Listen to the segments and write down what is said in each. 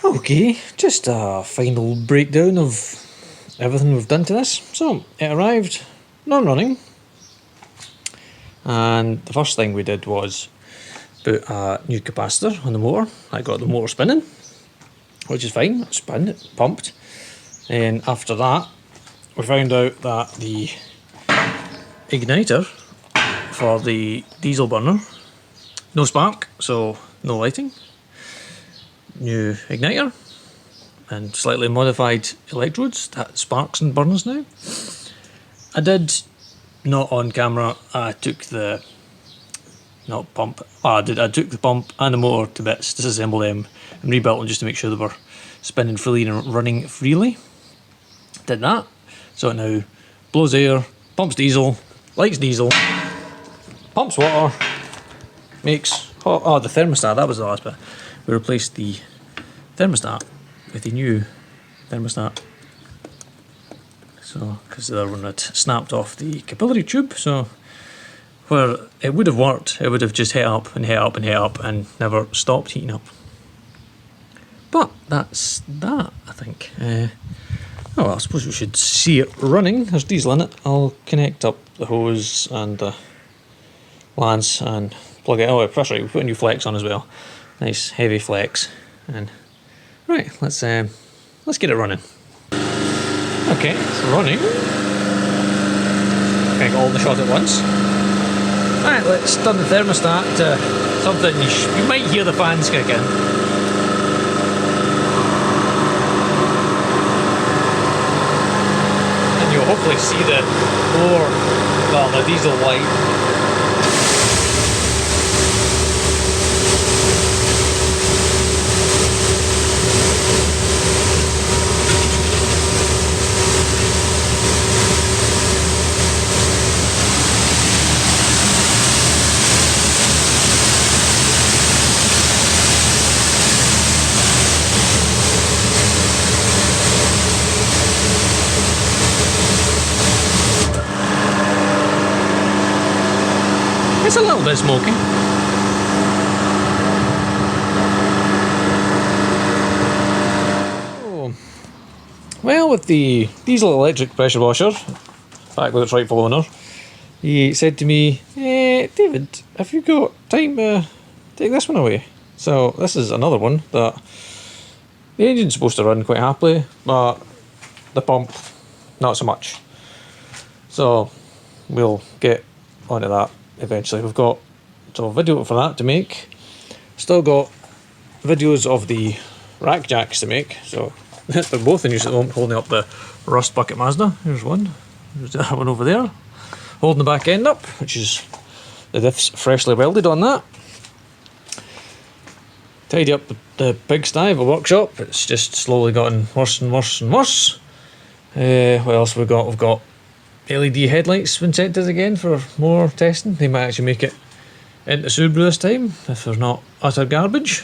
Okay, just a final breakdown of everything we've done to this. So, it arrived non-running, and the first thing we did was put a new capacitor on the motor. I got the motor spinning, which is fine, it spun, it pumped. And after that, we found out that the igniter for the diesel burner, no spark, so no lighting. New igniter and slightly modified electrodes that sparks and burns now. I did, not on camera, I took the I took the pump and the motor to bits, disassembled them and rebuilt them just to make sure they were spinning freely and running freely. Did that, so it now blows air, pumps diesel, lights diesel, pumps water, makes hot. Oh, the thermostat, that was the last bit. We replaced the thermostat with the new thermostat. So, because the other one had snapped off the capillary tube, so where it would have worked, it would have just hit up and hit up and hit up and never stopped heating up. But that's that, I think. I suppose we should see it running. There's diesel in it. I'll connect up the hose and the lance and plug it. Oh, that's right, we put a new flex on as well. Nice heavy flex. And right, let's get it running. Okay, it's running. Can I get all the shot at once? Right, let's turn the thermostat to something you might hear the fans kicking. And you'll hopefully see the diesel light. It's a little bit smoky. Oh. Well, with the diesel electric pressure washer, back with its rightful owner, he said to me, David, have you got time to take this one away? So this is another one that the engine's supposed to run quite happily, but the pump, not so much. So we'll get onto that eventually. We've got a video for that to make. Still got videos of the rack jacks to make. So they're both in use at the moment, holding up the Rust Bucket Mazda. Here's one. There's that one over there. Holding the back end up, which is the diffs freshly welded on that. Tidy up the pigsty of a workshop. It's just slowly gotten worse and worse and worse. What else have we got? We've got LED headlights been sent to us again for more testing. They might actually make it into Subaru this time if they're not utter garbage,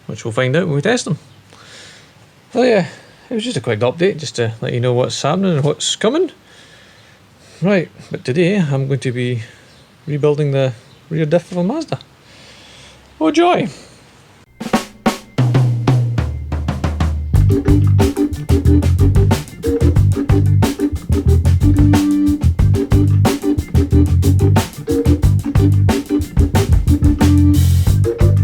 which we'll find out when we test them. So yeah, it was just a quick update just to let you know what's happening and what's coming. Right, but today I'm going to be rebuilding the rear diff of a Mazda. Oh joy!